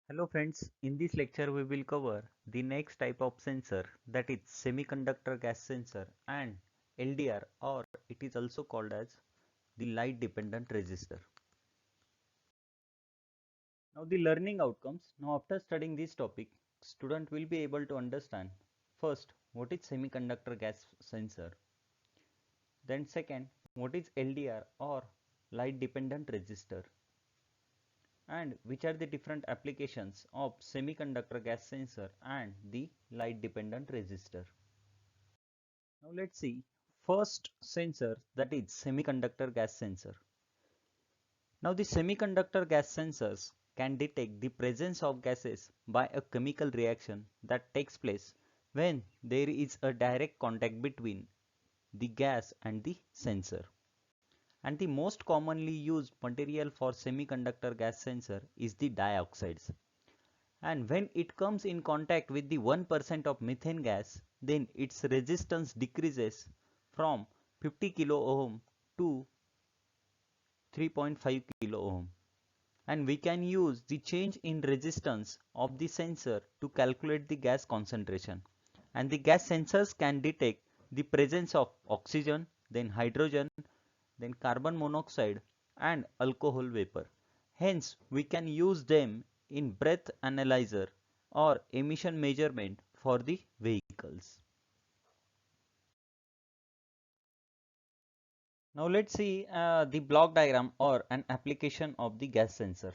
Hello friends, in this lecture we will cover the next type of sensor, that is semiconductor gas sensor and LDR, or it is also called as the light dependent resistor. Now the learning outcomes. Now after studying this topic, student will be able to understand first what is semiconductor gas sensor, then second what is LDR or light dependent resistor, and which are the different applications of semiconductor gas sensor and the light dependent resistor. Now let's see first sensor, that is semiconductor gas sensor. Now the semiconductor gas sensors can detect the presence of gases by a chemical reaction that takes place when there is a direct contact between the gas and the sensor. And the most commonly used material for semiconductor gas sensor is the dioxides. And when it comes in contact with the 1% of methane gas, then its resistance decreases from 50 kilo ohm to 3.5 kilo ohm. And we can use the change in resistance of the sensor to calculate the gas concentration. And the gas sensors can detect the presence of oxygen, then hydrogen, then carbon monoxide and alcohol vapor. Hence, we can use them in breath analyzer or emission measurement for the vehicles. Now let's see the block diagram or an application of the gas sensor.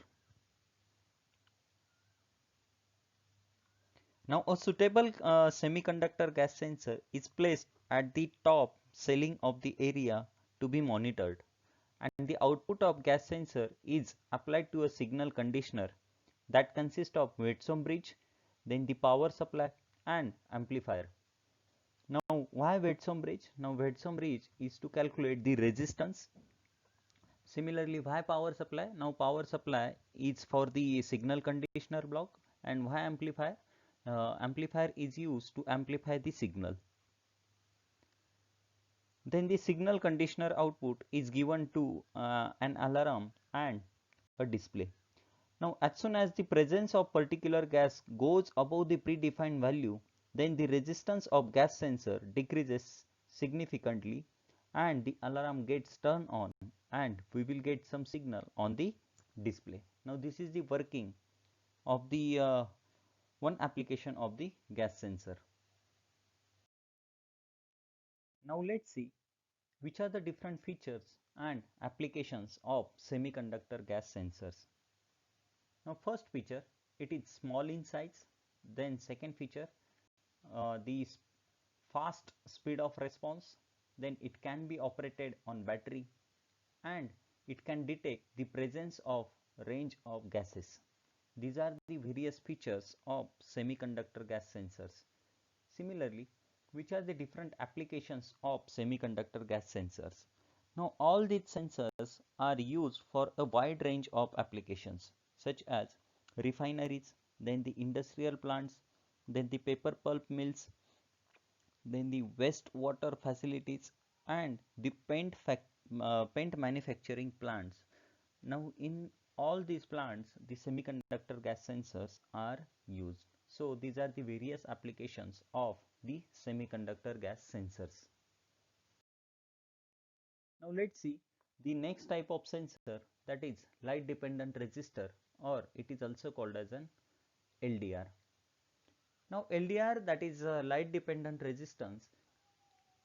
Now a suitable semiconductor gas sensor is placed at the top ceiling of the area to be monitored, and the output of gas sensor is applied to a signal conditioner that consists of Wheatstone bridge, then the power supply and amplifier. Now why Wheatstone bridge? Now Wheatstone bridge is to calculate the resistance. Similarly, why power supply? Now power supply is for the signal conditioner block, and why amplifier? Amplifier is used to amplify the signal. Then the signal conditioner output is given to an alarm and a display. Now as soon as the presence of particular gas goes above the predefined value, then the resistance of gas sensor decreases significantly and the alarm gets turned on and we will get some signal on the display. Now this is the working of the one application of the gas sensor. Now let's see which are the different features and applications of semiconductor gas sensors. Now first feature, it is small in size. Then second feature, the fast speed of response. Then it can be operated on battery and it can detect the presence of range of gases. These are the various features of semiconductor gas sensors. Similarly, which are the different applications of semiconductor gas sensors? Now all these sensors are used for a wide range of applications such as refineries, then the industrial plants, then the paper pulp mills, then the wastewater facilities and the paint manufacturing plants. Now in all these plants the semiconductor gas sensors are used. So these are the various applications of the semiconductor gas sensors. Now let's see the next type of sensor, that is light dependent resistor, or it is also called as an LDR. Now LDR, that is light dependent resistance,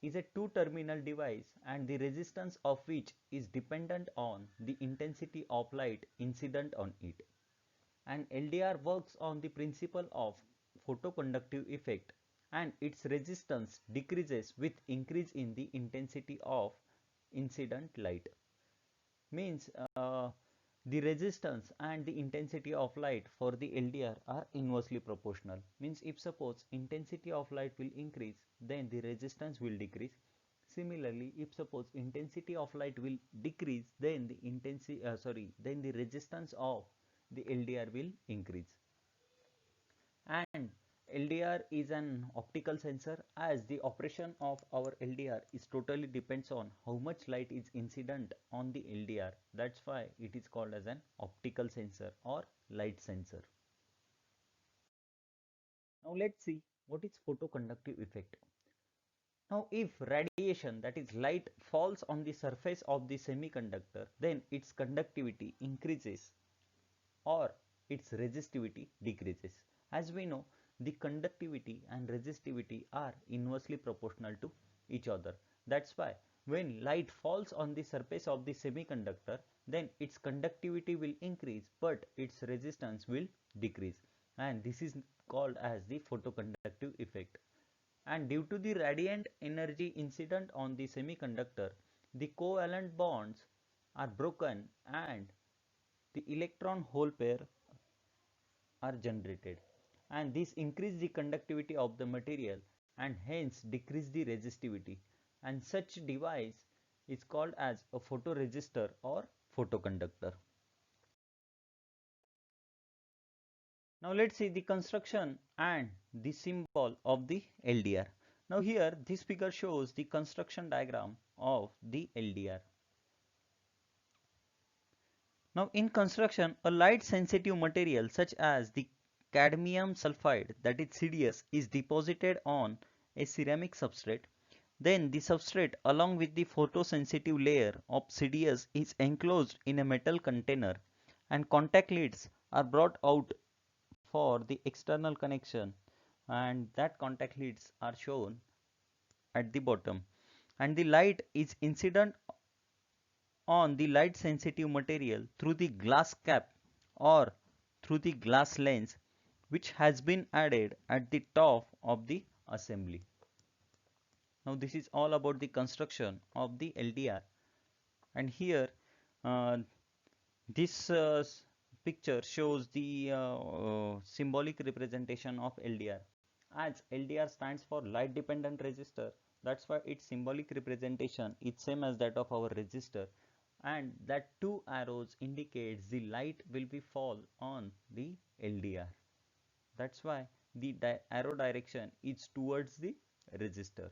is a two terminal device and the resistance of which is dependent on the intensity of light incident on it. And LDR works on the principle of photoconductive effect and its resistance decreases with increase in the intensity of incident light. Means the resistance and the intensity of light for the LDR are inversely proportional. Means if suppose intensity of light will increase, then the resistance will decrease. Similarly, if suppose intensity of light will decrease, then then the resistance of the LDR will increase. And LDR is an optical sensor, as the operation of our LDR is totally depends on how much light is incident on the LDR. That's why it is called as an optical sensor or light sensor. Now let's see what is photoconductive effect. Now if radiation, that is light, falls on the surface of the semiconductor, then its conductivity increases or its resistivity decreases. As we know, the conductivity and resistivity are inversely proportional to each other. That's why when light falls on the surface of the semiconductor, then its conductivity will increase but its resistance will decrease, and this is called as the photoconductive effect. And due to the radiant energy incident on the semiconductor, the covalent bonds are broken and the electron hole pair are generated, and this increase the conductivity of the material and hence decrease the resistivity, and such device is called as a photoresistor or photoconductor. Now let's see the construction and the symbol of the LDR. Now here this figure shows the construction diagram of the LDR. Now in construction, a light sensitive material such as the cadmium sulfide, that is CDS, is deposited on a ceramic substrate. Then the substrate along with the photosensitive layer of CDS is enclosed in a metal container, and contact leads are brought out for the external connection, and that contact leads are shown at the bottom, and the light is incident on the light sensitive material through the glass cap or through the glass lens which has been added at the top of the assembly. Now this is all about the construction of the LDR, and here uh, this picture shows the symbolic representation of LDR. As LDR stands for light dependent resistor, that's why its symbolic representation is same as that of our resistor, and that two arrows indicates the light will be fall on the LDR. That's why the arrow direction is towards the resistor.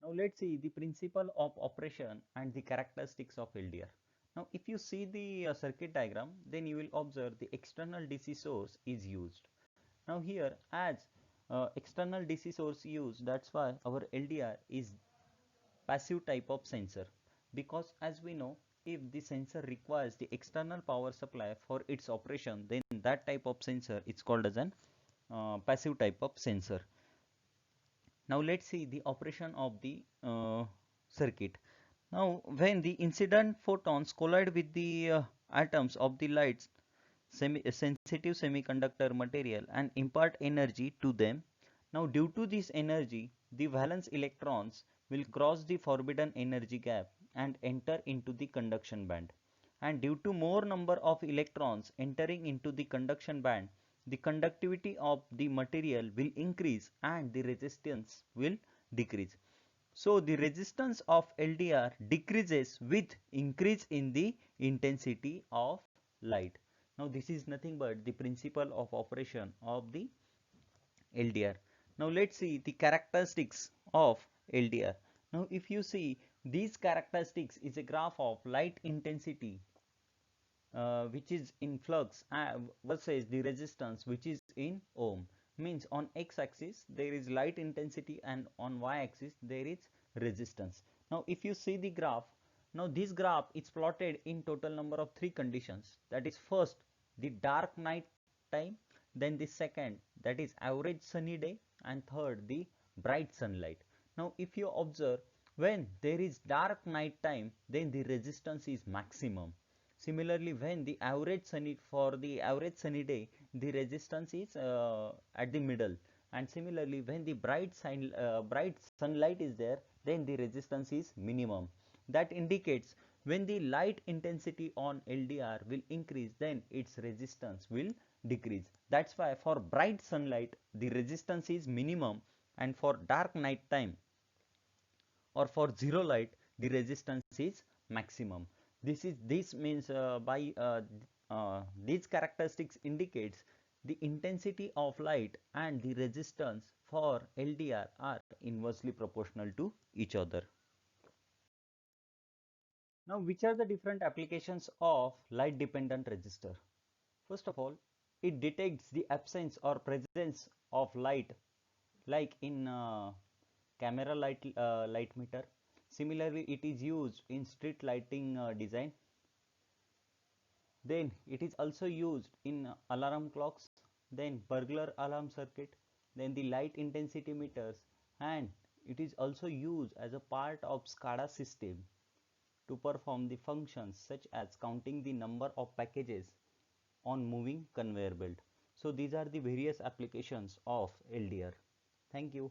Now let's see the principle of operation and the characteristics of LDR. Now if you see the circuit diagram, then you will observe the external DC source is used. Now here as external DC source used, that's why our LDR is passive type of sensor, because as we know, if the sensor requires the external power supply for its operation, then that type of sensor is called as an passive type of sensor. Now let's see the operation of the circuit. Now when the incident photons collide with the atoms of the light sensitive semiconductor material and impart energy to them. Now due to this energy, the valence electrons will cross the forbidden energy gap and enter into the conduction band. And due to more number of electrons entering into the conduction band, the conductivity of the material will increase and the resistance will decrease. So the resistance of LDR decreases with increase in the intensity of light. Now this is nothing but the principle of operation of the LDR. Now let's see the characteristics of LDR. Now if you see, these characteristics is a graph of light intensity which is in flux versus the resistance which is in ohm. Means on x axis there is light intensity and on y axis there is resistance. Now if you see the graph, now this graph is plotted in total number of three conditions, that is first the dark night time, then the second that is average sunny day, and third the bright sunlight. Now if you observe, when there is dark night time, then the resistance is maximum. Similarly, when the average sunny for the average sunny day, the resistance is at the middle, and similarly when the bright sunlight is there, then the resistance is minimum. That indicates when the light intensity on LDR will increase, then its resistance will decrease. That's why for bright sunlight the resistance is minimum, and for dark night time or for zero light the resistance is maximum. This means by these characteristics indicates the intensity of light and the resistance for LDR are inversely proportional to each other. Now which are the different applications of light dependent resistor? First of all, it detects the absence or presence of light, like in camera light meter. Similarly, it is used in street lighting design. Then it is also used in alarm clocks, then burglar alarm circuit, then the light intensity meters, and it is also used as a part of SCADA system to perform the functions such as counting the number of packages on moving conveyor belt. So these are the various applications of LDR. Thank you.